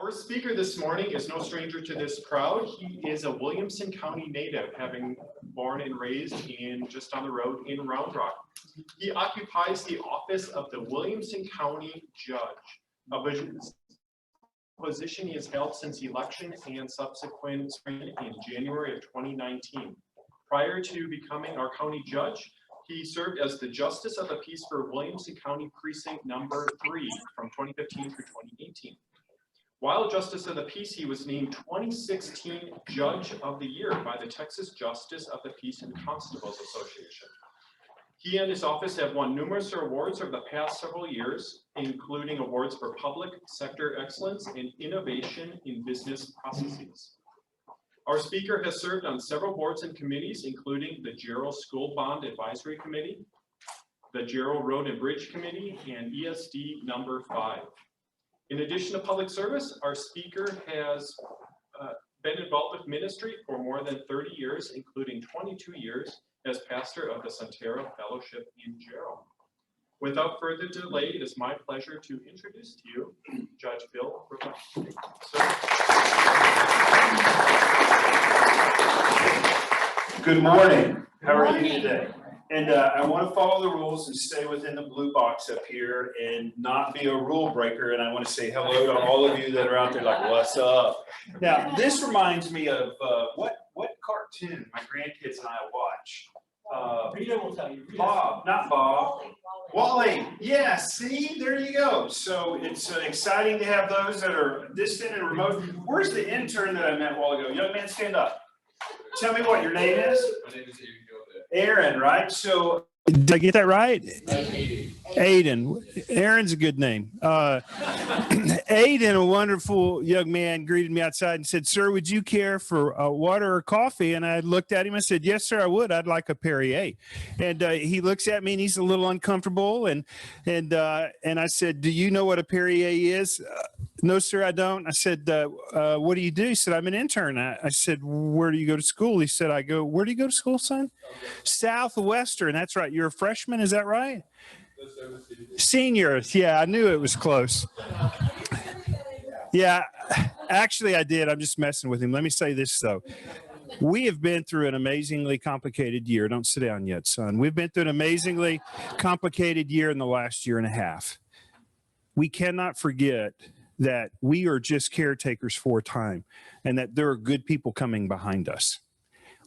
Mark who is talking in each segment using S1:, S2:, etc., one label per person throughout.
S1: Our speaker this morning is no stranger to this crowd. He is a Williamson County native, having born and raised in just down the road in Round Rock. He occupies the office of the Williamson County Judge, a position he has held since election and subsequent in January of 2019. Prior to becoming our county judge, he served as the Justice of the Peace for Williamson County Precinct number 3 from 2015 through 2018. While Justice of the Peace, he was named 2016 Judge of the Year by the Texas Justice of the Peace and Constables Association. He and his office have won numerous awards over the past several years, including awards for public sector excellence and innovation in business processes. Our speaker has served on several boards and committees, including the Jarrell School Bond Advisory Committee, the Jarrell Road and Bridge Committee, and ESD number 5. In addition to public service, our speaker has been involved with ministry for more than 30 years, including 22 years as pastor of the Santero Fellowship in Jarrell. Without further delay, it is my pleasure to introduce to you Judge Bill Gravell.
S2: Good morning. How are you today? And I want to follow the rules and stay within the blue box up here and not be a rule breaker. And I want to say hello to all of you that are out there like, what's up? Now, this reminds me of what cartoon my grandkids and I watch.
S3: Rita will tell you.
S2: Bob, not Bob. Wally. Yeah, see, there you go. So it's exciting to have those that are distant and remote. Where's the intern that I met a while ago? Young man, stand up. Tell me what your name is.
S4: My name is
S2: Aaron, right? So
S5: did I get that right? Aiden. Aaron's a good name. Aiden, a wonderful young man, greeted me outside and said, "Sir, would you care for water or coffee?" And I looked at him and said, "Yes, sir, I would. I'd like a Perrier." And he looks at me and he's a little uncomfortable. And I said, "Do you know what a Perrier is?" "No, sir, I don't." I said, "What do you do?" He said, "I'm an intern." I said, "Where do you go to school?" He said, "Where do you go to school, son?" Southwestern. That's right. You're a freshman, is that right? Senior. Yeah, I knew it was close. Yeah, actually I did. I'm just messing with him. Let me say this though. We have been through an amazingly complicated year. Don't sit down yet, son. We've been through an amazingly complicated year in the last year and a half. We cannot forget that we are just caretakers for time and that there are good people coming behind us.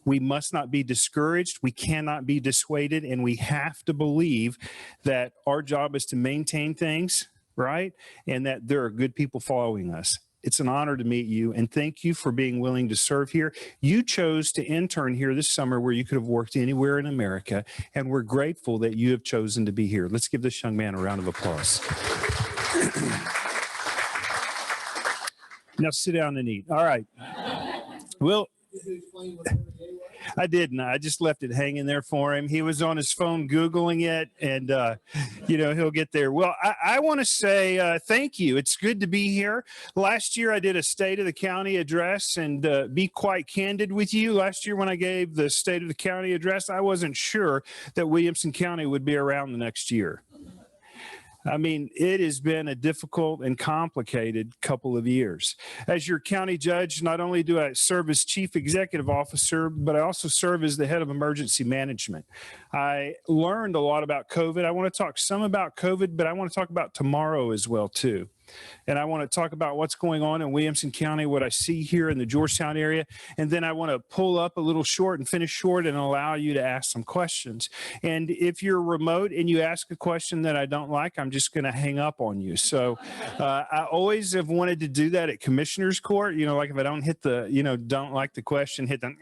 S5: We must not be discouraged. We cannot be dissuaded. And we have to believe that our job is to maintain things, right? And that there are good people following us. It's an honor to meet you. And thank you for being willing to serve here. You chose to intern here this summer where you could have worked anywhere in America. And we're grateful that you have chosen to be here. Let's give this young man a round of applause. Now sit down and eat. All right. Well, I didn't. I just left it hanging there for him. He was on his phone Googling it, and, he'll get there. Well, I want to say thank you. It's good to be here. Last year, I did a State of the County address, and be quite candid with you. Last year, when I gave the State of the County address, I wasn't sure that Williamson County would be around the next year. I mean, it has been a difficult and complicated couple of years. As your county judge, not only do I serve as chief executive officer, but I also serve as the head of emergency management. I learned a lot about COVID. I want to talk some about COVID, but I want to talk about tomorrow as well, too. And I want to talk about what's going on in Williamson County, what I see here in the Georgetown area. And then I want to pull up a little short and finish short and allow you to ask some questions. And if you're remote and you ask a question that I don't like, I'm just going to hang up on you. So I always have wanted to do that at Commissioner's Court. Like if I don't hit the, don't like the question, hit the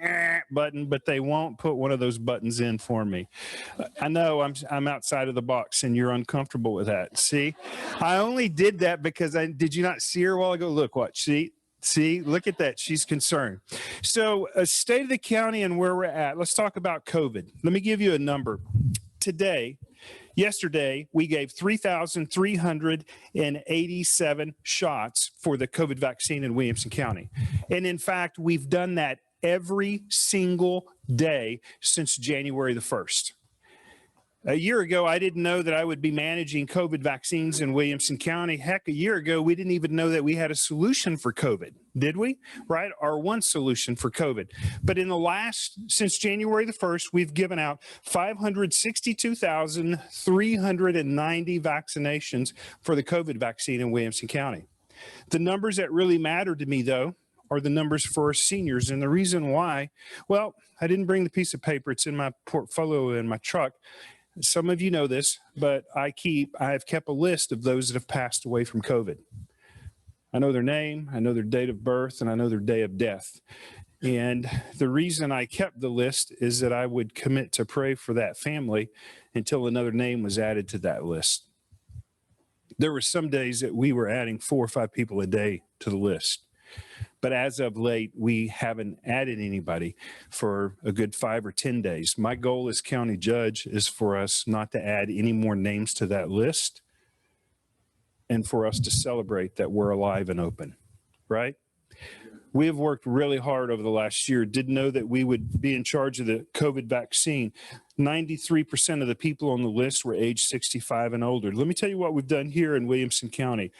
S5: button, but they won't put one of those buttons in for me. I know I'm outside of the box and you're uncomfortable with that. See, I only did that because did you not see her a while ago? Look, watch, see, look at that. She's concerned. So a state of the county and where we're at. Let's talk about COVID. Let me give you a number. Yesterday, we gave 3,387 shots for the COVID vaccine in Williamson County. And in fact, we've done that every single day since January the 1st. A year ago, I didn't know that I would be managing COVID vaccines in Williamson County. Heck, a year ago, we didn't even know that we had a solution for COVID, did we? Right? Our one solution for COVID. But since January the 1st, we've given out 562,390 vaccinations for the COVID vaccine in Williamson County. The numbers that really matter to me, though, are the numbers for our seniors. And the reason why, well, I didn't bring the piece of paper. It's in my portfolio in my truck. Some of you know this, but I have kept a list of those that have passed away from COVID. I know their name, I know their date of birth, and I know their day of death. And the reason I kept the list is that I would commit to pray for that family until another name was added to that list. There were some days that we were adding 4 or 5 people a day to the list. But as of late, we haven't added anybody for a good 5 or 10 days. My goal as county judge is for us not to add any more names to that list and for us to celebrate that we're alive and open, right? We have worked really hard over the last year. Didn't know that we would be in charge of the COVID vaccine. 93% of the people on the list were age 65 and older. Let me tell you what we've done here in Williamson County.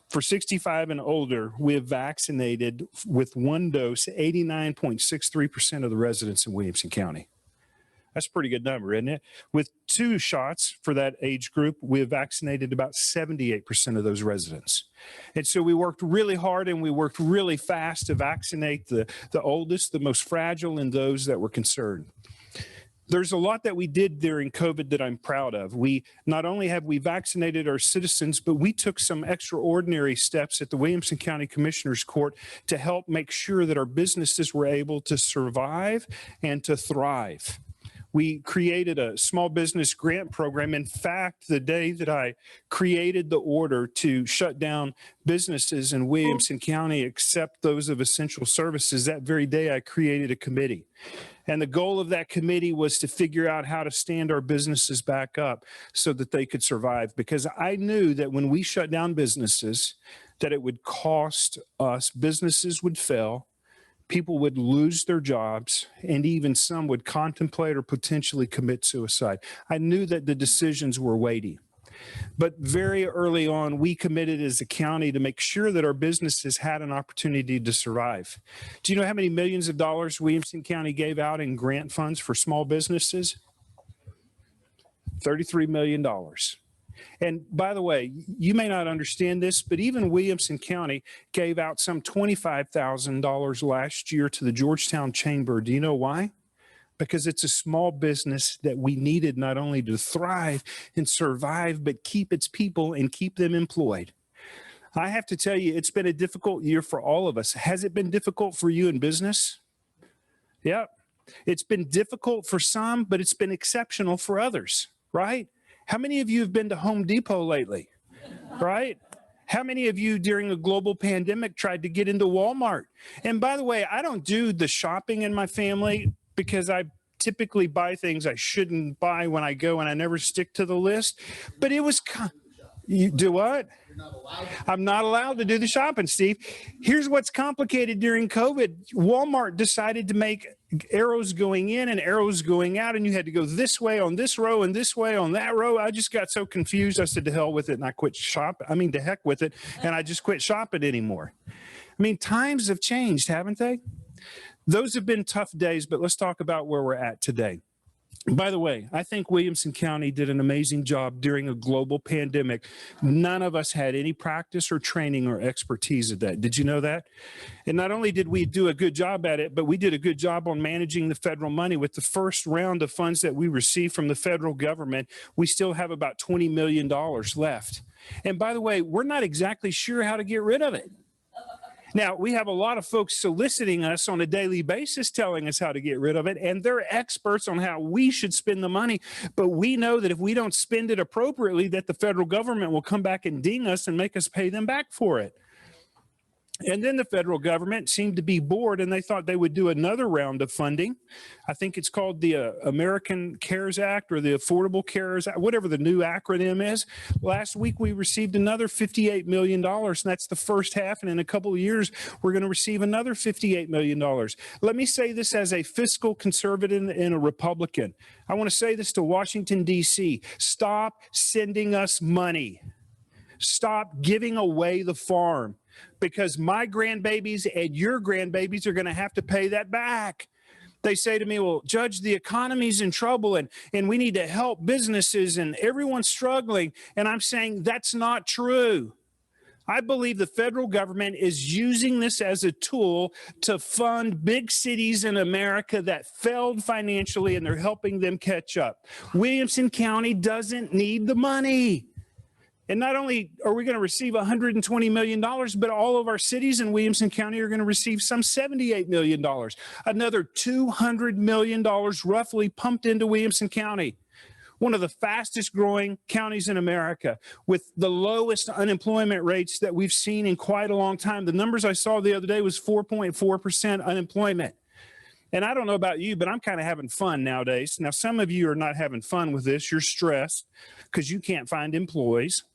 S5: For 65 and older, we have vaccinated with 1 dose 89.63% of the residents in Williamson County. That's a pretty good number, isn't it? With 2 shots for that age group, we have vaccinated about 78% of those residents. And so we worked really hard and we worked really fast to vaccinate the oldest, the most fragile, and those that were concerned. There's a lot that we did during COVID that I'm proud of. Not only have we vaccinated our citizens, but we took some extraordinary steps at the Williamson County Commissioner's Court to help make sure that our businesses were able to survive and to thrive. We created a small business grant program. In fact, the day that I created the order to shut down businesses in Williamson County except those of essential services, that very day I created a committee. And the goal of that committee was to figure out how to stand our businesses back up so that they could survive. Because I knew that when we shut down businesses, that it would cost us, businesses would fail, people would lose their jobs, and even some would contemplate or potentially commit suicide. I knew that the decisions were weighty. But very early on, we committed as a county to make sure that our businesses had an opportunity to survive. Do you know how many millions of dollars Williamson County gave out in grant funds for small businesses? $33 million. And by the way, you may not understand this, but even Williamson County gave out some $25,000 last year to the Georgetown Chamber. Do you know why? Because it's a small business that we needed not only to thrive and survive, but keep its people and keep them employed. I have to tell you, it's been a difficult year for all of us. Has it been difficult for you in business? Yeah. It's been difficult for some, but it's been exceptional for others, right? How many of you have been to Home Depot lately, right? How many of you during a global pandemic tried to get into Walmart? And by the way, I don't do the shopping in my family because I typically buy things I shouldn't buy when I go and I never stick to the list. But it was, you do what? I'm not allowed to do the shopping, Steve. Here's what's complicated during COVID. Walmart decided to make arrows going in and arrows going out, and you had to go this way on this row and this way on that row. I just got so confused. I said, to hell with it, and I quit shopping. I mean, to heck with it, and I just quit shopping anymore. I mean, times have changed, haven't they? Those have been tough days, but let's talk about where we're at today. By the way, I think Williamson County did an amazing job during a global pandemic. None of us had any practice or training or expertise at that. Did you know that? And not only did we do a good job at it, but we did a good job on managing the federal money. With the first round of funds that we received from the federal government, we still have about $20 million left. And by the way, we're not exactly sure how to get rid of it. Now, we have a lot of folks soliciting us on a daily basis, telling us how to get rid of it, and they're experts on how we should spend the money. But we know that if we don't spend it appropriately, that the federal government will come back and ding us and make us pay them back for it. And then the federal government seemed to be bored and they thought they would do another round of funding. I think it's called the American Cares Act or the Affordable Cares Act, whatever the new acronym is. Last week, we received another $58 million, and that's the first half. And in a couple of years, we're going to receive another $58 million. Let me say this as a fiscal conservative and a Republican. I want to say this to Washington, D.C. Stop sending us money. Stop giving away the farm, because my grandbabies and your grandbabies are going to have to pay that back. They say to me, well, Judge, the economy's in trouble and we need to help businesses and everyone's struggling. And I'm saying that's not true. I believe the federal government is using this as a tool to fund big cities in America that failed financially, and they're helping them catch up. Williamson County doesn't need the money. And not only are we going to receive $120 million, but all of our cities in Williamson County are going to receive some $78 million. Another $200 million roughly pumped into Williamson County, one of the fastest growing counties in America, with the lowest unemployment rates that we've seen in quite a long time. The numbers I saw the other day was 4.4% unemployment. And I don't know about you, but I'm kind of having fun nowadays. Now, some of you are not having fun with this. You're stressed because you can't find employees.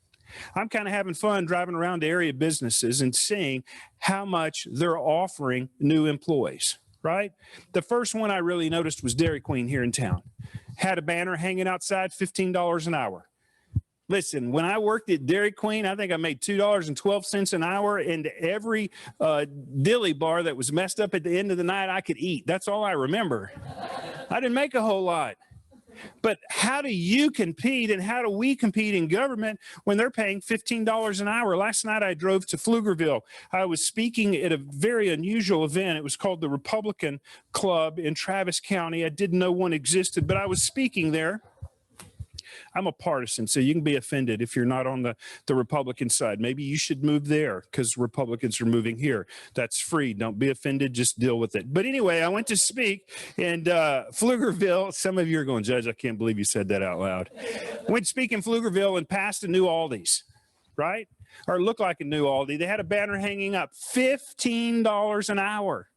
S5: I'm kind of having fun driving around to area businesses and seeing how much they're offering new employees, right? The first one I really noticed was Dairy Queen here in town. Had a banner hanging outside, $15 an hour. Listen, when I worked at Dairy Queen, I think I made $2.12 an hour, and every dilly bar that was messed up at the end of the night I could eat. That's all I remember. I didn't make a whole lot. But how do you compete, and how do we compete in government when they're paying $15 an hour? Last night I drove to Pflugerville. I was speaking at a very unusual event. It was called the Republican Club in Travis County. I didn't know one existed, but I was speaking there. I'm a partisan, so you can be offended if you're not on the Republican side. Maybe you should move there because Republicans are moving here. That's free. Don't be offended. Just deal with it. But anyway, I went to speak in Pflugerville. Some of you are going, Judge, I can't believe you said that out loud. Went to speak in Pflugerville and passed a new Aldi's, right? Or it looked like a new Aldi. They had a banner hanging up, $15 an hour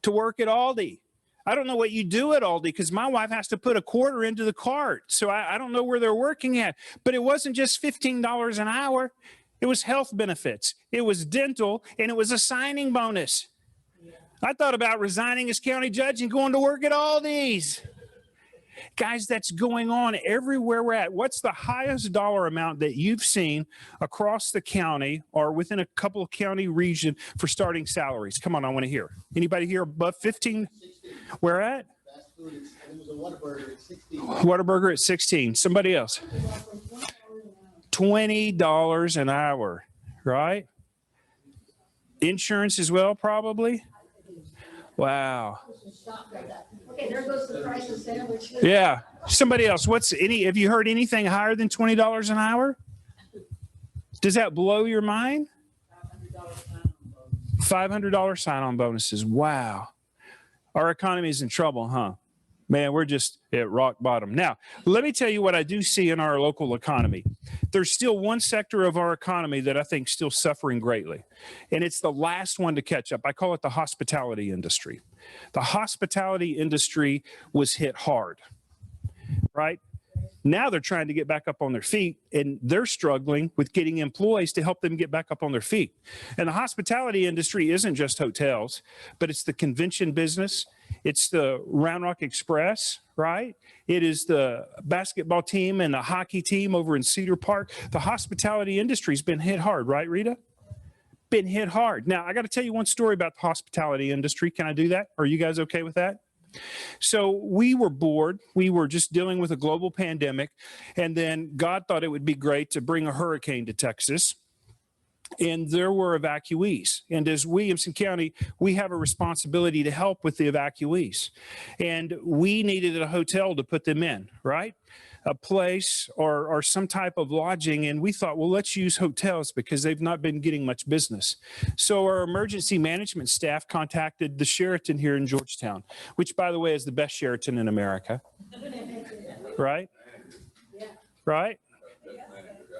S5: to work at Aldi. I don't know what you do at Aldi because my wife has to put a quarter into the cart. So I don't know where they're working at. But it wasn't just $15 an hour. It was health benefits. It was dental, and it was a signing bonus. I thought about resigning as county judge and going to work at Aldi's. Guys, that's going on everywhere we're at. What's the highest dollar amount that you've seen across the county or within a couple of county region for starting salaries? Come on, I want to hear. Anybody here above 15?
S4: 16.
S5: Where at?
S4: Fast food, it was a Whataburger at 16.
S5: Whataburger at 16. Somebody else. $20 an hour, right? Insurance as well, probably? Wow.
S6: Okay, there goes the price of sandwiches.
S5: Yeah. Somebody else. Have you heard anything higher than $20 an hour? Does that blow your mind? $500 sign-on bonuses. Wow. Our economy is in trouble, huh? Man, we're just at rock bottom. Now, let me tell you what I do see in our local economy. There's still one sector of our economy that I think is still suffering greatly, and it's the last one to catch up. I call it the hospitality industry. The hospitality industry was hit hard, right? Now they're trying to get back up on their feet, and they're struggling with getting employees to help them get back up on their feet. And the hospitality industry isn't just hotels, but it's the convention business. It's the Round Rock Express, right? It is the basketball team and the hockey team over in Cedar Park. The hospitality industry's been hit hard, right, Rita? Been hit hard. Now, I got to tell you one story about the hospitality industry. Can I do that? Are you guys okay with that? So we were bored. We were just dealing with a global pandemic. And then God thought it would be great to bring a hurricane to Texas. And there were evacuees. And as Williamson County, we have a responsibility to help with the evacuees. And we needed a hotel to put them in, right? A place or some type of lodging. And we thought, well, let's use hotels because they've not been getting much business. So our emergency management staff contacted the Sheraton here in Georgetown, which, by the way, is the best Sheraton in America. Right? Right?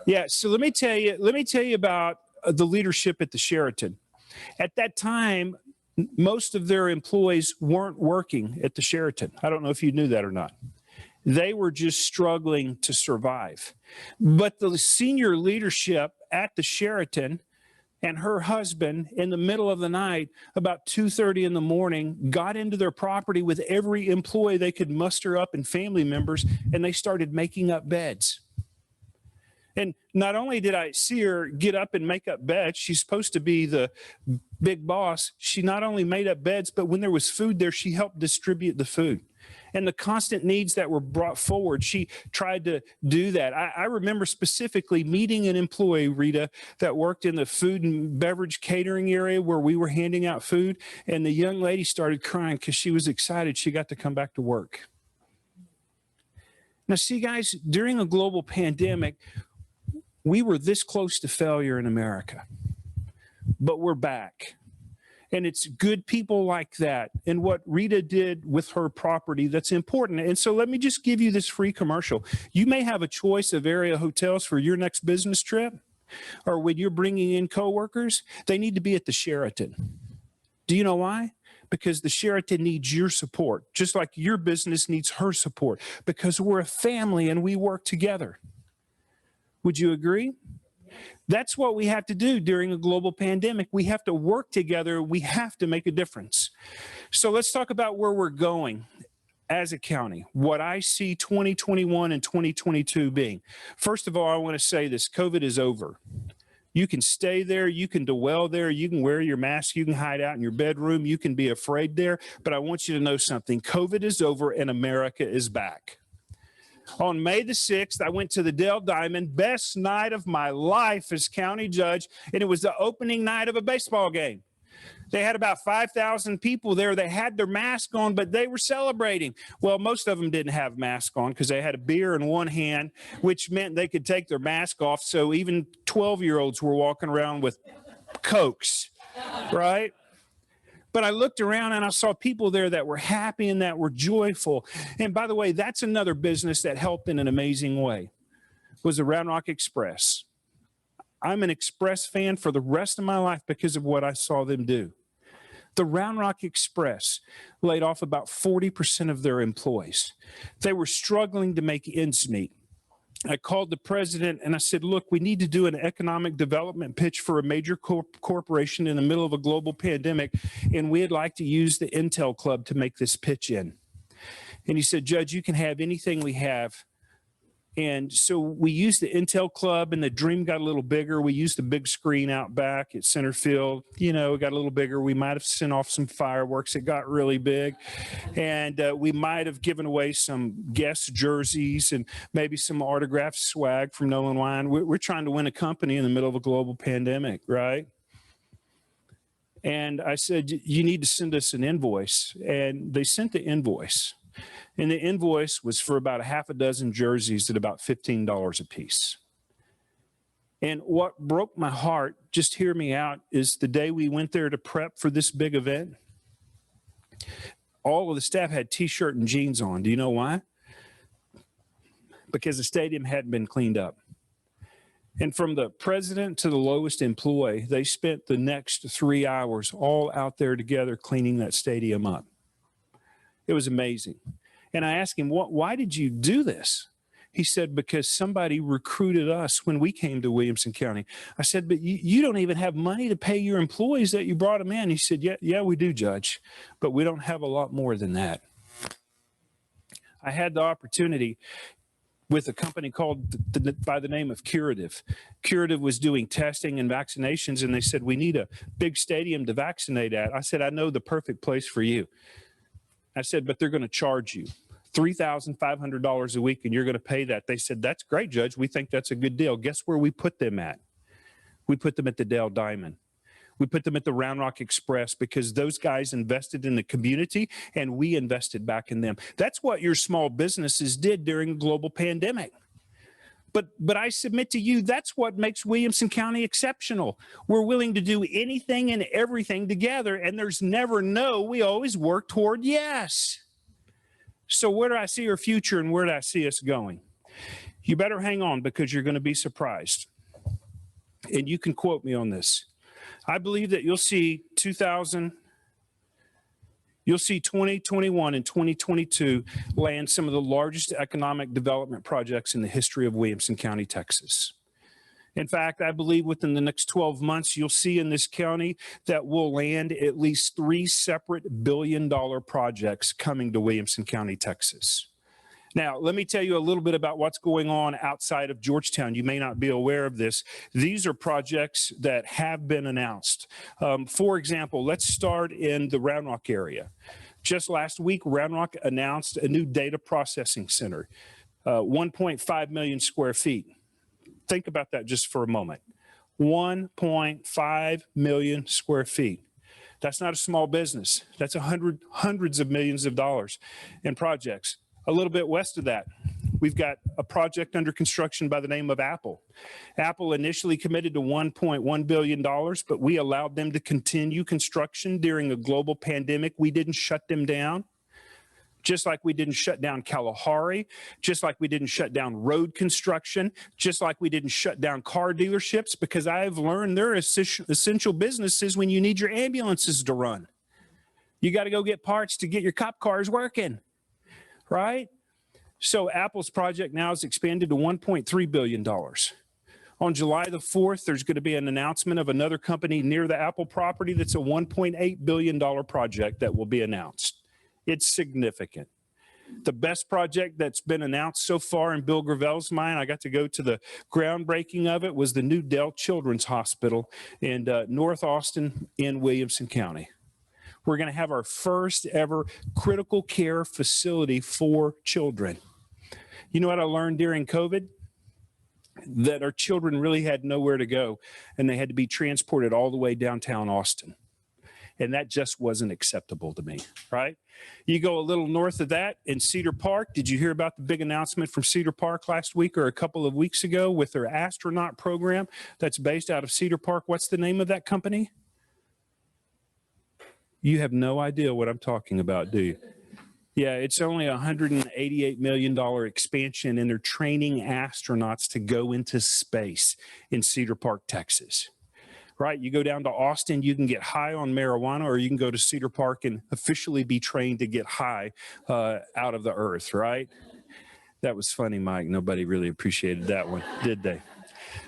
S5: Yeah. So let me tell you about the leadership at the Sheraton. At that time, most of their employees weren't working at the Sheraton. I don't know if you knew that or not. They were just struggling to survive. But the senior leadership at the Sheraton and her husband, in the middle of the night, about 2:30 in the morning, got into their property with every employee they could muster up and family members, and they started making up beds. And not only did I see her get up and make up beds, she's supposed to be the big boss. She not only made up beds, but when there was food there, she helped distribute the food. And the constant needs that were brought forward, she tried to do that. I remember specifically meeting an employee, Rita, that worked in the food and beverage catering area where we were handing out food. And the young lady started crying because she was excited she got to come back to work. Now, see, guys, during a global pandemic, we were this close to failure in America, but we're back. And it's good people like that and what Rita did with her property that's important. And so let me just give you this free commercial. You may have a choice of area hotels for your next business trip, or when you're bringing in coworkers, they need to be at the Sheraton. Do you know why? Because the Sheraton needs your support, just like your business needs her support, because we're a family and we work together. Would you agree? That's what we have to do during a global pandemic. We have to work together. We have to make a difference. So let's talk about where we're going as a county, what I see 2021 and 2022 being. First of all, I want to say this: COVID is over. You can stay there. You can dwell there. You can wear your mask. You can hide out in your bedroom. You can be afraid there. But I want you to know something. COVID is over and America is back. On May the 6th, I went to the Dell Diamond, best night of my life as county judge, and it was the opening night of a baseball game. They had about 5,000 people there. They had their mask on, but they were celebrating. Well, most of them didn't have masks on because they had a beer in one hand, which meant they could take their mask off. So even 12-year-olds were walking around with Cokes, right? But I looked around and I saw people there that were happy and that were joyful. And by the way, that's another business that helped in an amazing way, was the Round Rock Express. I'm an Express fan for the rest of my life because of what I saw them do. The Round Rock Express laid off about 40% of their employees. They were struggling to make ends meet. I called the president and I said, look, we need to do an economic development pitch for a major corporation in the middle of a global pandemic, and we'd like to use the Intel Club to make this pitch in. And he said, Judge, you can have anything we have. And so we used the Intel Club, and the dream got a little bigger. We used the big screen out back at center field. You know, it got a little bigger. We might have sent off some fireworks. It got really big. And we might have given away some guest jerseys and maybe some autographed swag from Nolan Wine. We're trying to win a company in the middle of a global pandemic, right? And I said, you need to send us an invoice. And they sent the invoice. And the invoice was for about a half a dozen jerseys at about $15 a piece. And what broke my heart, just hear me out, is the day we went there to prep for this big event, all of the staff had T-shirt and jeans on. Do you know why? Because the stadium hadn't been cleaned up. And from the president to the lowest employee, they spent the next 3 hours all out there together cleaning that stadium up. It was amazing. And I asked him, why did you do this? He said, because somebody recruited us when we came to Williamson County. I said, but you don't even have money to pay your employees that you brought them in. He said, yeah, we do, Judge, but we don't have a lot more than that. I had the opportunity with a company called by the name of Curative. Curative was doing testing and vaccinations, and they said, we need a big stadium to vaccinate at. I said, I know the perfect place for you. I said, but they're going to charge you $3,500 a week, and you're going to pay that. They said, that's great, Judge. We think that's a good deal. Guess where we put them at? We put them at the Dell Diamond. We put them at the Round Rock Express because those guys invested in the community, and we invested back in them. That's what your small businesses did during the global pandemic. But I submit to you, that's what makes Williamson County exceptional. We're willing to do anything and everything together, and there's never no. We always work toward yes. So where do I see our future, and where do I see us going? You better hang on, because you're going to be surprised. And you can quote me on this. I believe that you'll see 2021 and 2022 land some of the largest economic development projects in the history of Williamson County, Texas. In fact, I believe within the next 12 months, you'll see in this county that we'll land at least 3 separate billion-dollar projects coming to Williamson County, Texas. Now, let me tell you a little bit about what's going on outside of Georgetown. You may not be aware of this. These are projects that have been announced. For example, let's start in the Round Rock area. Just last week, Round Rock announced a new data processing center, 1.5 million square feet. Think about that just for a moment. 1.5 million square feet. That's not a small business. That's hundreds of millions of dollars in projects. A little bit west of that, we've got a project under construction by the name of Apple. Apple initially committed to $1.1 billion, but we allowed them to continue construction during a global pandemic. We didn't shut them down, just like we didn't shut down Kalahari, just like we didn't shut down road construction, just like we didn't shut down car dealerships, because I've learned they're essential businesses when you need your ambulances to run. You got to go get parts to get your cop cars working. Right? So Apple's project now is expanded to $1.3 billion. On July the 4th, there's going to be an announcement of another company near the Apple property that's a $1.8 billion project that will be announced. It's significant. The best project that's been announced so far in Bill Gravell's mind, I got to go to the groundbreaking of it, was the new Dell Children's Hospital in North Austin in Williamson County. We're going to have our first ever critical care facility for children. You know what I learned during COVID? That our children really had nowhere to go, and they had to be transported all the way downtown Austin. And that just wasn't acceptable to me, right? You go a little north of that in Cedar Park. Did you hear about the big announcement from Cedar Park last week or a couple of weeks ago with their astronaut program that's based out of Cedar Park? What's the name of that company? You have no idea what I'm talking about, do you? Yeah, it's only a $188 million expansion, and they're training astronauts to go into space in Cedar Park, Texas. Right? You go down to Austin, you can get high on marijuana, or you can go to Cedar Park and officially be trained to get high out of the earth, right? That was funny, Mike. Nobody really appreciated that one, did they?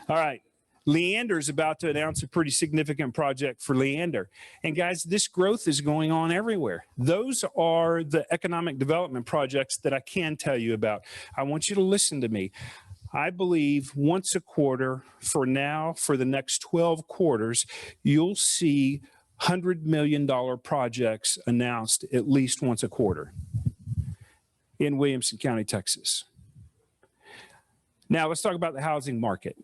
S5: All right. Leander's about to announce a pretty significant project for Leander. And guys, this growth is going on everywhere. Those are the economic development projects that I can tell you about. I want you to listen to me. I believe once a quarter for now, for the next 12 quarters, you'll see $100 million projects announced at least once a quarter in Williamson County, Texas. Now let's talk about the housing market.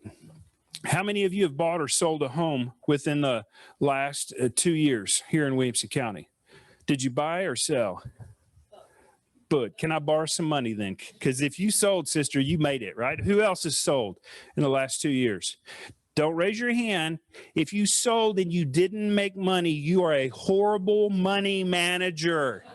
S5: How many of you have bought or sold a home within the last 2 years here in Williamson County? Did you buy or sell? But can I borrow some money then? Because if you sold, sister, you made it, right? Who else has sold in the last 2 years? Don't raise your hand. If you sold and you didn't make money, you are a horrible money manager.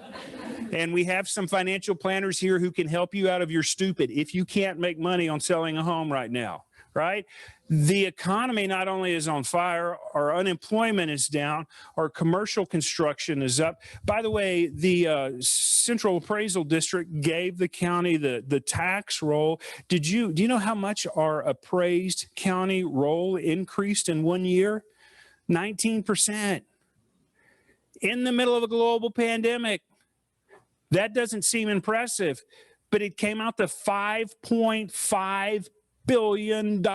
S5: And we have some financial planners here who can help you out of your stupid if you can't make money on selling a home right now. Right? The economy not only is on fire, our unemployment is down, our commercial construction is up. By the way, the Central Appraisal District gave the county the tax roll. Do you know how much our appraised county roll increased in 1 year? 19%. In the middle of a global pandemic. That doesn't seem impressive, but it came out to $5.5 billion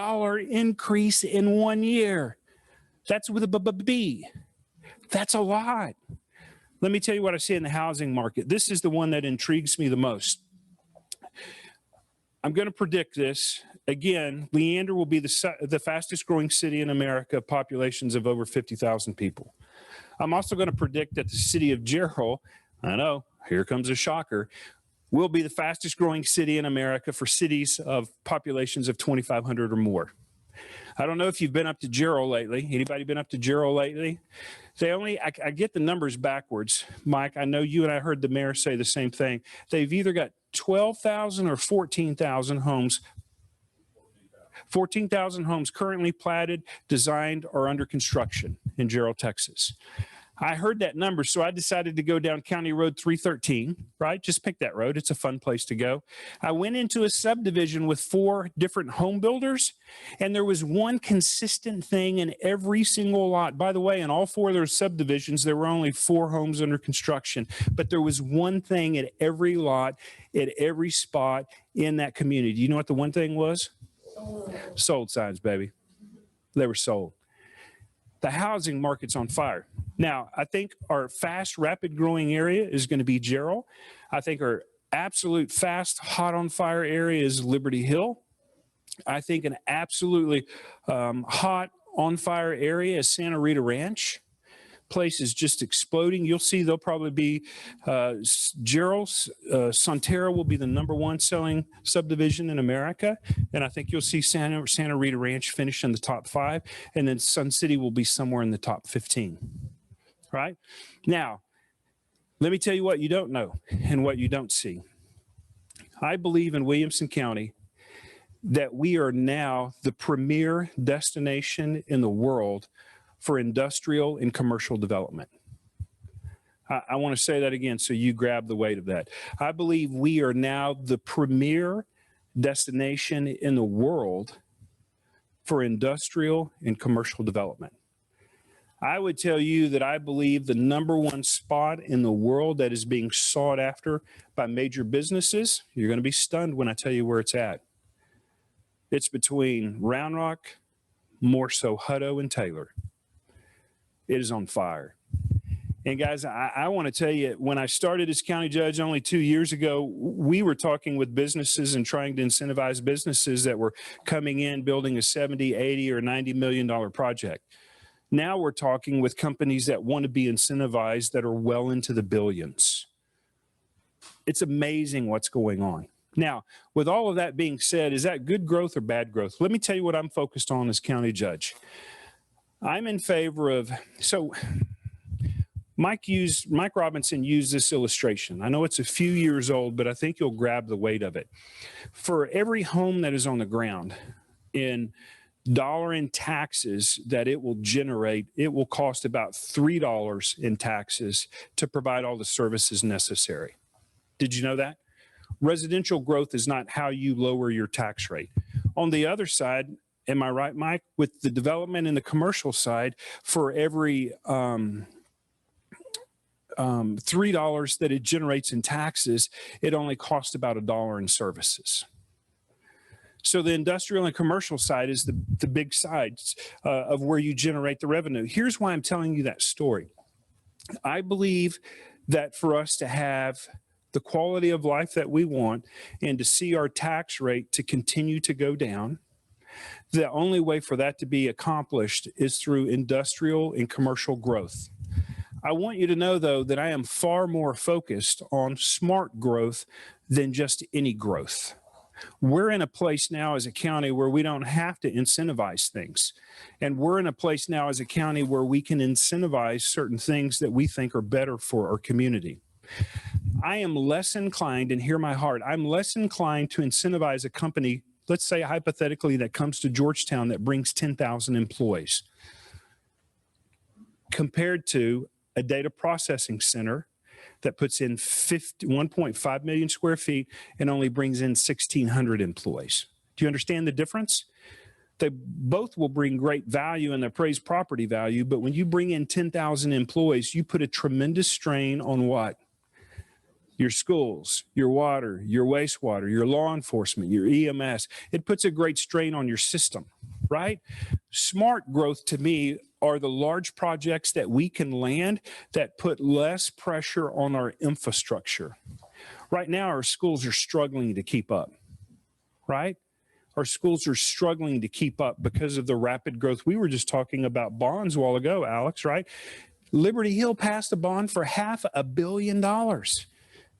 S5: increase in 1 year. That's with a B. That's a lot. Let me tell you what I see in the housing market. This is the one that intrigues me the most. I'm going to predict this. Again, Leander will be the fastest growing city in America, populations of over 50,000 people. I'm also going to predict that the city of Gerald, I know, here comes a shocker, will be the fastest growing city in America for cities of populations of 2,500 or more. I don't know if you've been up to Gerald lately. Anybody been up to Gerald lately? I get the numbers backwards. Mike, I know you and I heard the mayor say the same thing. They've either got 12,000 or 14,000 homes. 14,000 homes currently platted, designed, or under construction in Gerald, Texas. I heard that number, so I decided to go down County Road 313, right? Just pick that road. It's a fun place to go. I went into a subdivision with 4 different home builders, and there was one consistent thing in every single lot. By the way, in all 4 of those subdivisions, there were only 4 homes under construction, but there was one thing at every lot, at every spot in that community. Do you know what the one thing was? Sold signs, baby. They were sold. The housing market's on fire. Now, I think our fast, rapid growing area is going to be Gerald. I think our absolute fast, hot on fire area is Liberty Hill. I think an absolutely hot on fire area is Santa Rita Ranch. Place is just exploding. You'll see there'll probably be Gerald's, Sonterra will be the #1 selling subdivision in America. And I think you'll see Santa Rita Ranch finish in the top 5. And then Sun City will be somewhere in the top 15. Right? Now, let me tell you what you don't know and what you don't see. I believe in Williamson County that we are now the premier destination in the world for industrial and commercial development. I want to say that again so you grab the weight of that. I believe we are now the premier destination in the world for industrial and commercial development. I would tell you that I believe the #1 spot in the world that is being sought after by major businesses, you're going to be stunned when I tell you where it's at. It's between Round Rock, more so Hutto, and Taylor. It is on fire. And guys, I want to tell you, when I started as county judge only 2 years ago, we were talking with businesses and trying to incentivize businesses that were coming in, building a 70, 80, or $90 million project. Now we're talking with companies that want to be incentivized that are well into the billions. It's amazing what's going on. Now, with all of that being said, is that good growth or bad growth? Let me tell you what I'm focused on as county judge. I'm in favor of, so Mike Robinson used this illustration. I know it's a few years old, but I think you'll grab the weight of it. For every home that is on the ground, in dollar in taxes that it will generate, it will cost about $3 in taxes to provide all the services necessary. Did you know that? Residential growth is not how you lower your tax rate. On the other side, am I right, Mike? With the development in the commercial side, for every $3 that it generates in taxes, it only costs about $1 in services. So the industrial and commercial side is the big sides of where you generate the revenue. Here's why I'm telling you that story. I believe that for us to have the quality of life that we want and to see our tax rate to continue to go down, the only way for that to be accomplished is through industrial and commercial growth. I want you to know, though, that I am far more focused on smart growth than just any growth. We're in a place now as a county where we don't have to incentivize things. And we're in a place now as a county where we can incentivize certain things that we think are better for our community. I am less inclined, and hear my heart, I'm less inclined to incentivize a company, let's say hypothetically, that comes to Georgetown that brings 10,000 employees, compared to a data processing center that puts in 1.5 million square feet and only brings in 1,600 employees. Do you understand the difference? They both will bring great value and their appraised property value, but when you bring in 10,000 employees, you put a tremendous strain on what? Your schools, your water, your wastewater, your law enforcement, your EMS. It puts a great strain on your system, right? Smart growth to me are the large projects that we can land that put less pressure on our infrastructure. Right now, our schools are struggling to keep up, right? Our schools are struggling to keep up because of the rapid growth. We were just talking about bonds a while ago, Alex, right? Liberty Hill passed a bond for $500 million.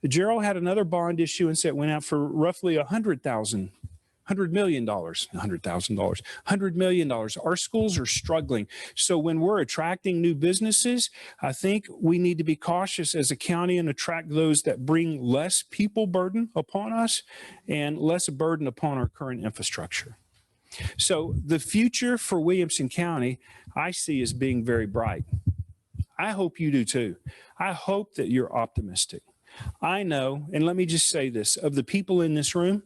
S5: Gerald had another bond issuance that went out for roughly $100 million. Our schools are struggling. So when we're attracting new businesses, I think we need to be cautious as a county and attract those that bring less people burden upon us and less burden upon our current infrastructure. So the future for Williamson County, I see as being very bright. I hope you do too. I hope that you're optimistic. I know, and let me just say this, of the people in this room,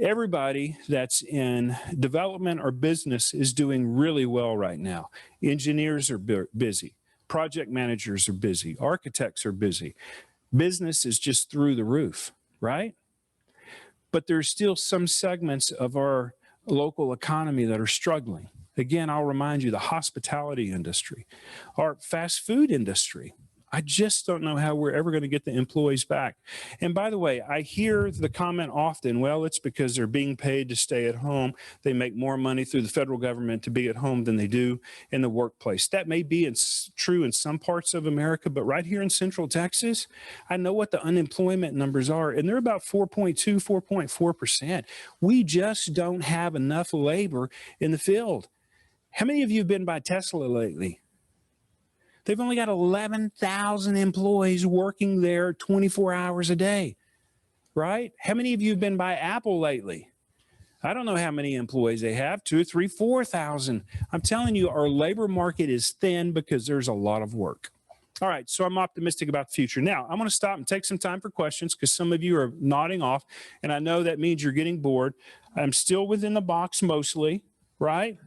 S5: everybody that's in development or business is doing really well right now. Engineers are busy. Project managers are busy. Architects are busy. Business is just through the roof, right? But there's still some segments of our local economy that are struggling. Again, I'll remind you, the hospitality industry, our fast food industry. I just don't know how we're ever going to get the employees back. And by the way, I hear the comment often, well, it's because they're being paid to stay at home. They make more money through the federal government to be at home than they do in the workplace. That may be true in some parts of America, but right here in Central Texas, I know what the unemployment numbers are, and they're about 4.2, 4.4%. We just don't have enough labor in the field. How many of you have been by Tesla lately? They've only got 11,000 employees working there 24 hours a day, right? How many of you have been by Apple lately? I don't know how many employees they have, 2,000, 3,000, 4,000. I'm telling you, our labor market is thin because there's a lot of work. All right, so I'm optimistic about the future. Now, I'm going to stop and take some time for questions because some of you are nodding off, and I know that means you're getting bored. I'm still within the box mostly, right?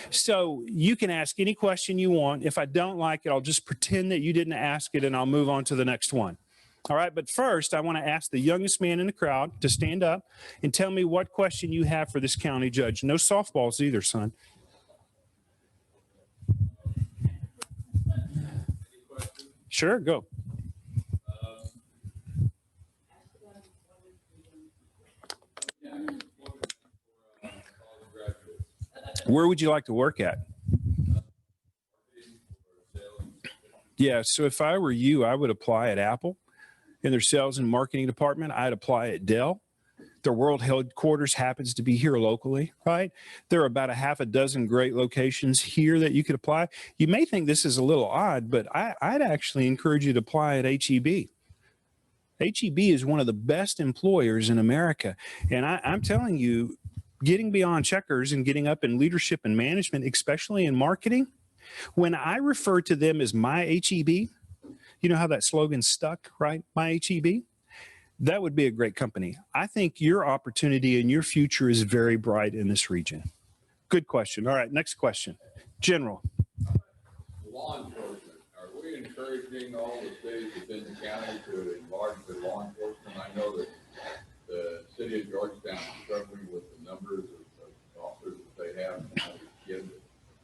S5: So you can ask any question you want. If I don't like it, I'll just pretend that you didn't ask it and I'll move on to the next one. All right, but first I want to ask the youngest man in the crowd to stand up and tell me what question you have for this county judge. No softballs either, son. Sure, go. Where would you like to work at? Yeah, so if I were you, I would apply at Apple in their sales and marketing department. I'd apply at Dell. Their world headquarters happens to be here locally, right? There are about a half a dozen great locations here that you could apply. You may think this is a little odd, but I'd actually encourage you to apply at HEB. HEB is one of the best employers in America. And I'm telling you, getting beyond checkers and getting up in leadership and management, especially in marketing, when I refer to them as my HEB, you know how that slogan stuck, right? My HEB? That would be a great company. I think your opportunity and your future is very bright in this region. Good question. All right, next question. General.
S7: Law enforcement, are we encouraging all the cities within the county to enlarge their law enforcement? I know that the city of Georgetown is struggling with the numbers of officers that they have.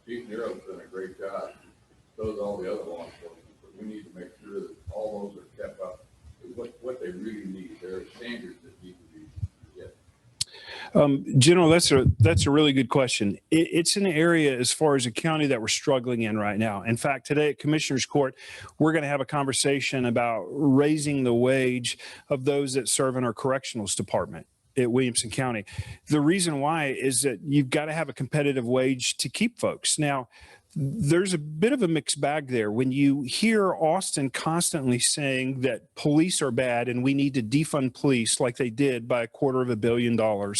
S7: Chief Nero's done a great job. So does all the other law enforcement. But we need to make sure that all those are kept up with what they really need. There are standards that need to be met.
S5: General, that's a really good question. It's an area as far as a county that we're struggling in right now. In fact, today at Commissioner's Court, we're going to have a conversation about raising the wage of those that serve in our correctionals department at Williamson County. The reason why is that you've got to have a competitive wage to keep folks. Now, there's a bit of a mixed bag there. When you hear Austin constantly saying that police are bad and we need to defund police like they did by $250 million,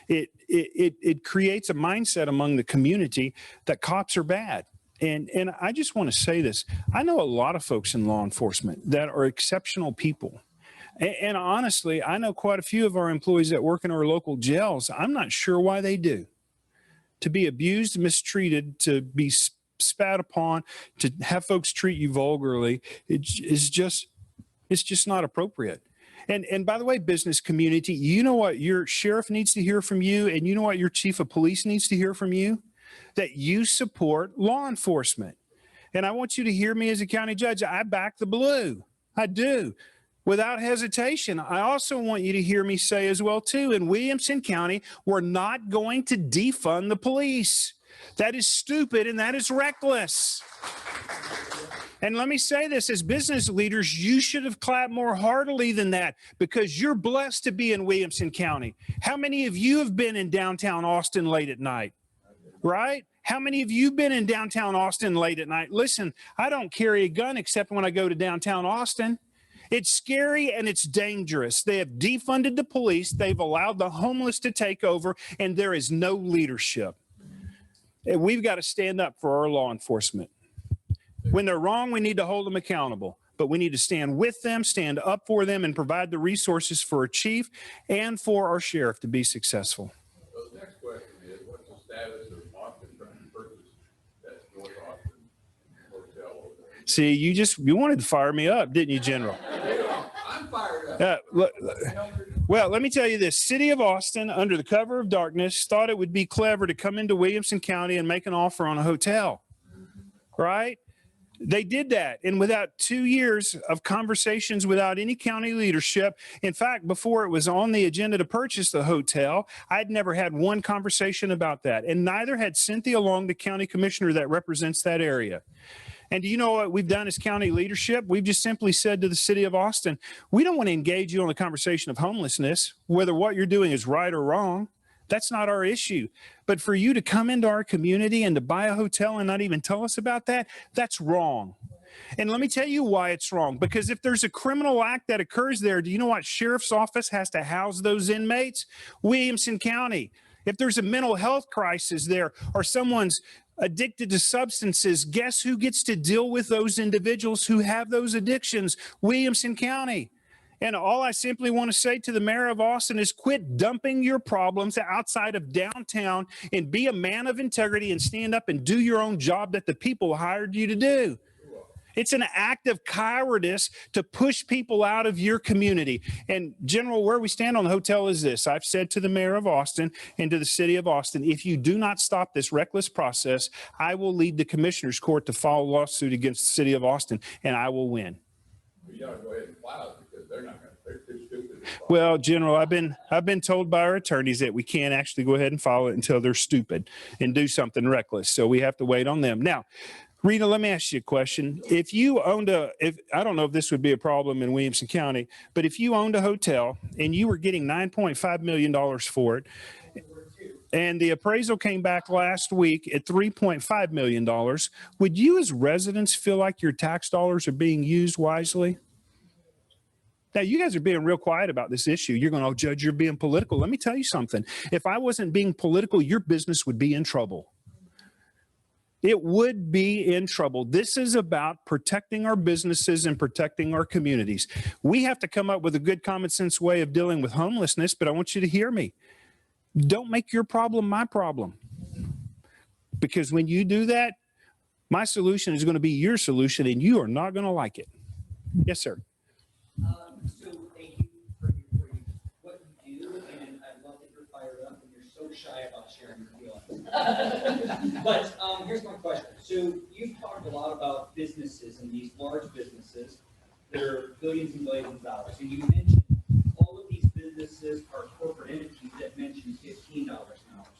S5: it creates a mindset among the community that cops are bad. And I just want to say this. I know a lot of folks in law enforcement that are exceptional people. And honestly, I know quite a few of our employees that work in our local jails. I'm not sure why they do. To be abused, mistreated, to be spat upon, to have folks treat you vulgarly, it's just not appropriate. And by the way, business community, you know what your sheriff needs to hear from you, and you know what your chief of police needs to hear from you? That you support law enforcement. And I want you to hear me as a county judge. I back the blue. I do. Without hesitation. I also want you to hear me say as well, too, in Williamson County, we're not going to defund the police. That is stupid and that is reckless. And let me say this, as business leaders, you should have clapped more heartily than that because you're blessed to be in Williamson County. How many of you have been in downtown Austin late at night? Right? How many of you have been in downtown Austin late at night? Listen, I don't carry a gun except when I go to downtown Austin. It's scary and it's dangerous. They have defunded the police. They've allowed the homeless to take over, and there is no leadership. And we've got to stand up for our law enforcement. When they're wrong, we need to hold them accountable. But we need to stand with them, stand up for them, and provide the resources for a chief and for our sheriff to be successful.
S7: So the next question is, what's the status of Austin trying to purchase that North Austin hotel over there?
S5: See, you wanted to fire me up, didn't you, General?
S7: I'm fired up.
S5: Well, let me tell you this. City of Austin, under the cover of darkness, thought it would be clever to come into Williamson County and make an offer on a hotel, right? They did that. And without 2 years of conversations, without any county leadership, in fact, before it was on the agenda to purchase the hotel, I'd never had one conversation about that. And neither had Cynthia Long, the county commissioner that represents that area. And do you know what we've done as county leadership? We've just simply said to the city of Austin, we don't want to engage you on the conversation of homelessness, whether what you're doing is right or wrong. That's not our issue. But for you to come into our community and to buy a hotel and not even tell us about that, that's wrong. And let me tell you why it's wrong. Because if there's a criminal act that occurs there, do you know what sheriff's office has to house those inmates? Williamson County. If there's a mental health crisis there or someone's addicted to substances, guess who gets to deal with those individuals who have those addictions? Williamson County. And all I simply want to say to the mayor of Austin is quit dumping your problems outside of downtown and be a man of integrity and stand up and do your own job that the people hired you to do. It's an act of cowardice to push people out of your community. And General, where we stand on the hotel is this. I've said to the mayor of Austin and to the city of Austin, if you do not stop this reckless process, I will lead the commissioner's court to file a lawsuit against the city of Austin, and I will win.
S7: You ought to go ahead and file it because they're not going to, they're too stupid to file.
S5: Well, General, I've been told by our attorneys that we can't actually go ahead and file it until they're stupid and do something reckless. So we have to wait on them. Now, Rita, let me ask you a question. If you owned I don't know if this would be a problem in Williamson County, but if you owned a hotel and you were getting $9.5 million for it, and the appraisal came back last week at $3.5 million, would you as residents feel like your tax dollars are being used wisely? Now, you guys are being real quiet about this issue. You're going, oh, Judge, you're being political. Let me tell you something. If I wasn't being political, your business would be in trouble. It would be in trouble. This is about protecting our businesses and protecting our communities. We have to come up with a good common sense way of dealing with homelessness, but I want you to hear me. Don't make your problem my problem. Because when you do that, my solution is going to be your solution, and you are not going to like it. Yes, sir.
S3: So thank you for what you do, and I love that you're fired up and you're so shy about sharing your feelings. But here's my question. So you've talked a lot about businesses and these large businesses that are billions and billions of dollars. And you mentioned all of these businesses are corporate entities that mention $15 an hour.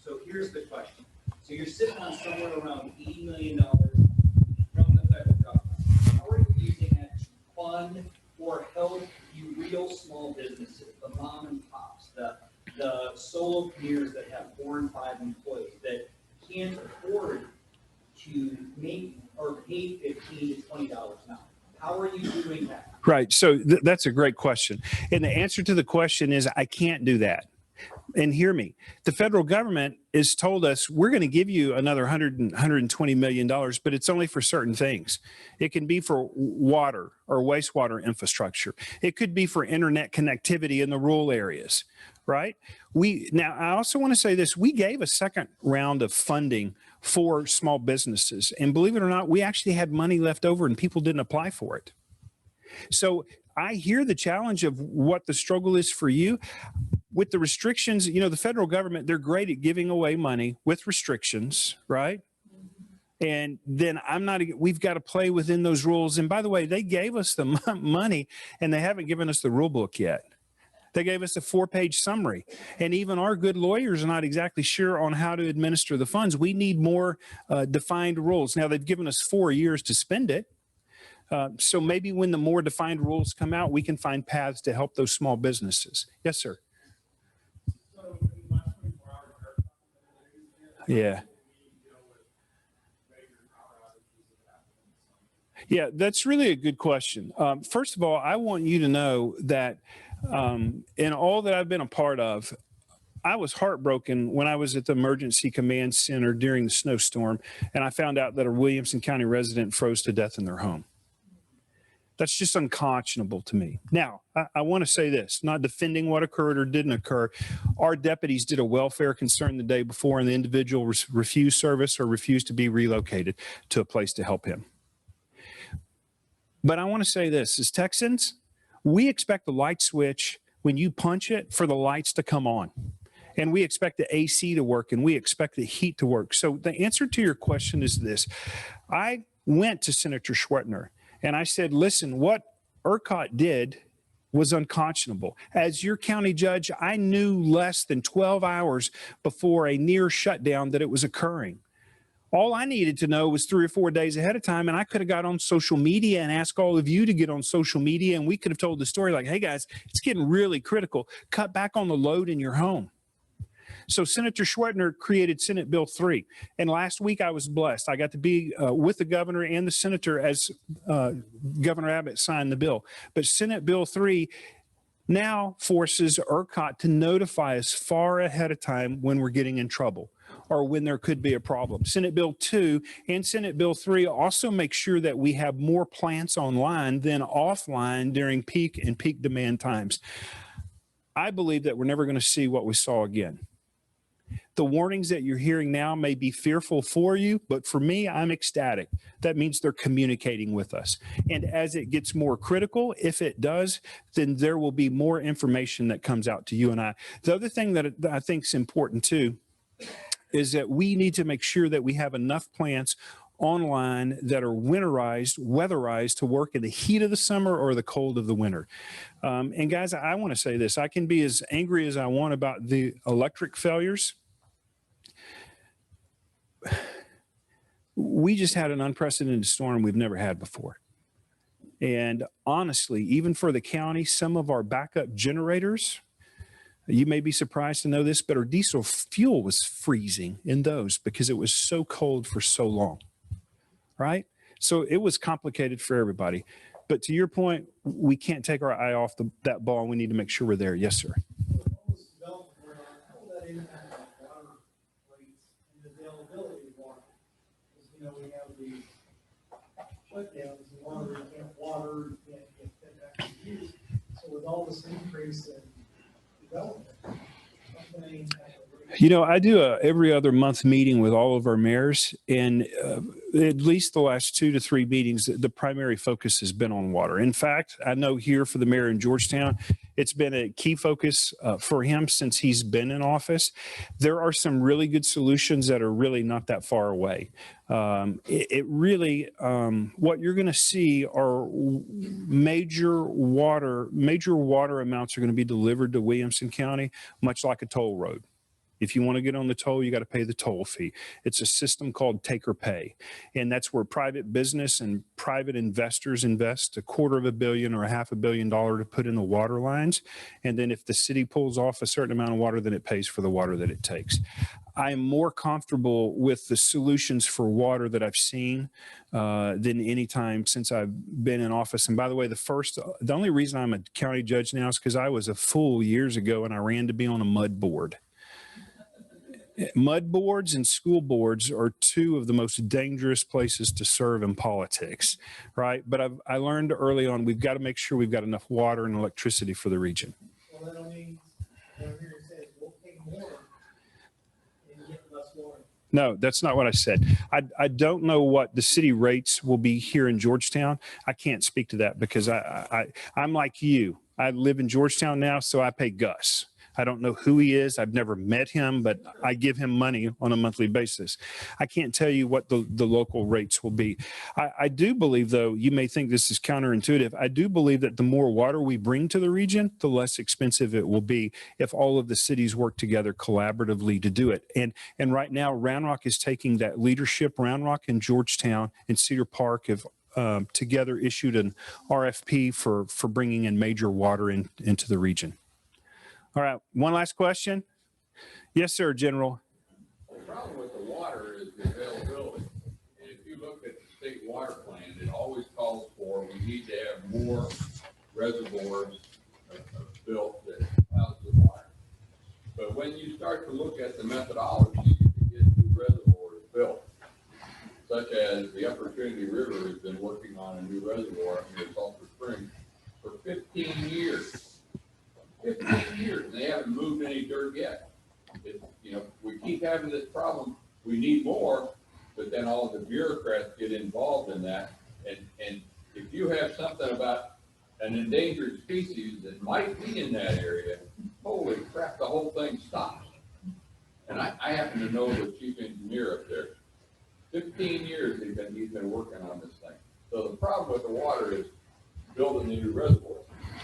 S3: So here's the question. So you're sitting on somewhere around $80 million from the federal government. How are you using that to fund or help you real small businesses, the mom and pops, the solopreneurs that have 4 and 5 employees that can't afford to make or pay $15 to $20 an hour? How are you doing that?
S5: Right. So that's a great question. And the answer to the question is I can't do that. And hear me, the federal government has told us we're going to give you another $120 million, but it's only for certain things. It can be for water or wastewater infrastructure. It could be for internet connectivity in the rural areas, right? Now, I also want to say this. We gave a second round of funding for small businesses. And believe it or not, we actually had money left over and people didn't apply for it. So I hear the challenge of what the struggle is for you. With the restrictions, you know, the federal government, they're great at giving away money with restrictions, right? And then we've got to play within those rules. And by the way, they gave us the money and they haven't given us the rule book yet. They gave us a 4-page summary. And even our good lawyers are not exactly sure on how to administer the funds. We need more defined rules. Now, they've given us 4 years to spend it. So maybe when the more defined rules come out, we can find paths to help those small businesses. Yes, sir. Yeah. Yeah, that's really a good question. First of all, I want you to know that in all that I've been a part of, I was heartbroken when I was at the emergency command center during the snowstorm, and I found out that a Williamson County resident froze to death in their home. That's just unconscionable to me. Now, I want to say this, not defending what occurred or didn't occur. Our deputies did a welfare concern the day before, and the individual refused service or refused to be relocated to a place to help him. But I want to say this, as Texans, we expect the light switch, when you punch it, for the lights to come on. And we expect the AC to work, and we expect the heat to work. So the answer to your question is this. I went to Senator Schwertner, and I said, listen, what ERCOT did was unconscionable. As your county judge, I knew less than 12 hours before a near shutdown that it was occurring. All I needed to know was 3 or 4 days ahead of time, and I could have got on social media and asked all of you to get on social media, and we could have told the story like, hey guys, it's getting really critical. Cut back on the load in your home. So Senator Schwertner created Senate Bill 3. And last week I was blessed. I got to be with the governor and the senator as Governor Abbott signed the bill. But Senate Bill 3 now forces ERCOT to notify us far ahead of time when we're getting in trouble or when there could be a problem. Senate Bill 2 and Senate Bill 3 also make sure that we have more plants online than offline during peak and peak demand times. I believe that we're never going to see what we saw again. The warnings that you're hearing now may be fearful for you, but for me, I'm ecstatic. That means they're communicating with us. And as it gets more critical, if it does, then there will be more information that comes out to you and I. The other thing that I think is important too is that we need to make sure that we have enough plants online that are winterized, weatherized to work in the heat of the summer or the cold of the winter. And guys, I want to say this. I can be as angry as I want about the electric failures. We just had an unprecedented storm we've never had before. And honestly, even for the county, some of our backup generators, you may be surprised to know this, but our diesel fuel was freezing in those because it was so cold for so long, right? So it was complicated for everybody. But to your point, we can't take our eye off that ball. We need to make sure we're there. Yes, sir.
S4: All this development going on, how will that impact on water rates and the availability of water? Because, you know, we have these shutdowns, and water, you can't water, you can't get that back to use. So with all this increase in development, what's going to impact the rates?
S5: You know, I do a every other month meeting with all of our mayors, and at least the last 2 to 3 meetings, the primary focus has been on water. In fact, I know here for the mayor in Georgetown, it's been a key focus for him since he's been in office. There are some really good solutions that are really not that far away. It really, what you're going to see are major water amounts are going to be delivered to Williamson County, much like a toll road. If you want to get on the toll, you got to pay the toll fee. It's a system called take or pay. And that's where private business and private investors invest $250 million or $500 million to put in the water lines. And then if the city pulls off a certain amount of water, then it pays for the water that it takes. I am more comfortable with the solutions for water that I've seen than any time since I've been in office. And by the way, the only reason I'm a county judge now is because I was a fool years ago and I ran to be on a mud board. Mud boards and school boards are 2 of the most dangerous places to serve in politics, right? But I learned early on, we've got to make sure we've got enough water and electricity for the region.
S4: Well, that means, down here it says, we'll pay more and get less water.
S5: No, that's not what I said. I don't know what the city rates will be here in Georgetown. I can't speak to that because I'm like you. I live in Georgetown now, so I pay Gus. I don't know who he is. I've never met him, but I give him money on a monthly basis. I can't tell you what the local rates will be. I do believe, though, you may think this is counterintuitive. I do believe that the more water we bring to the region, the less expensive it will be if all of the cities work together collaboratively to do it. And right now, Round Rock is taking that leadership. Round Rock and Georgetown and Cedar Park have together issued an RFP for bringing in major water into the region. All right, one last question. Yes, sir, General.
S7: The problem with the water is the availability. And if you look at the state water plan, it always talks such as the Upper Trinity River has been working on a new reservoir up near Sulphur Springs for 15 years. 15 years, and they haven't moved any dirt yet. You know, we keep having this problem, we need more, but then all the bureaucrats get involved in that. And if you have something about an endangered species that might be in that area, holy crap, the whole thing stops. And I happen to know the chief engineer up there. 15 years he's been working on this thing. So the problem with the water is building the new reservoir.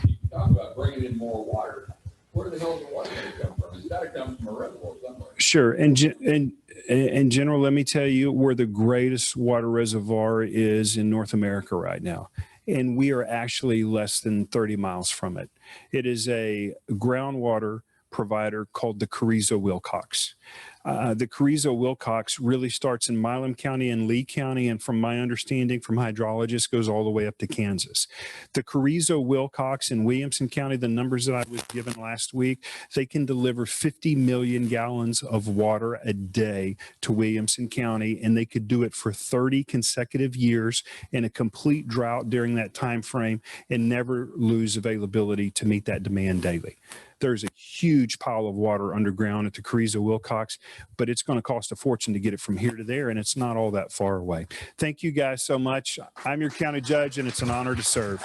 S7: You talk about bringing in more water. Where the hell is the water going to come from? It's got to come from a reservoir somewhere.
S5: Sure. And General, let me tell you where the greatest water reservoir is in North America right now. And we are actually less than 30 miles from it. It is a groundwater provider called the Carrizo-Wilcox. The Carrizo-Wilcox really starts in Milam County and Lee County, and from my understanding from hydrologists, goes all the way up to Kansas. The Carrizo-Wilcox in Williamson County, the numbers that I was given last week, they can deliver 50 million gallons of water a day to Williamson County, and they could do it for 30 consecutive years in a complete drought during that time frame and never lose availability to meet that demand daily. There's a huge pile of water underground at the Carrizo-Wilcox, but it's going to cost a fortune to get it from here to there, and it's not all that far away. Thank you guys so much. I'm your county judge, and it's an honor to serve.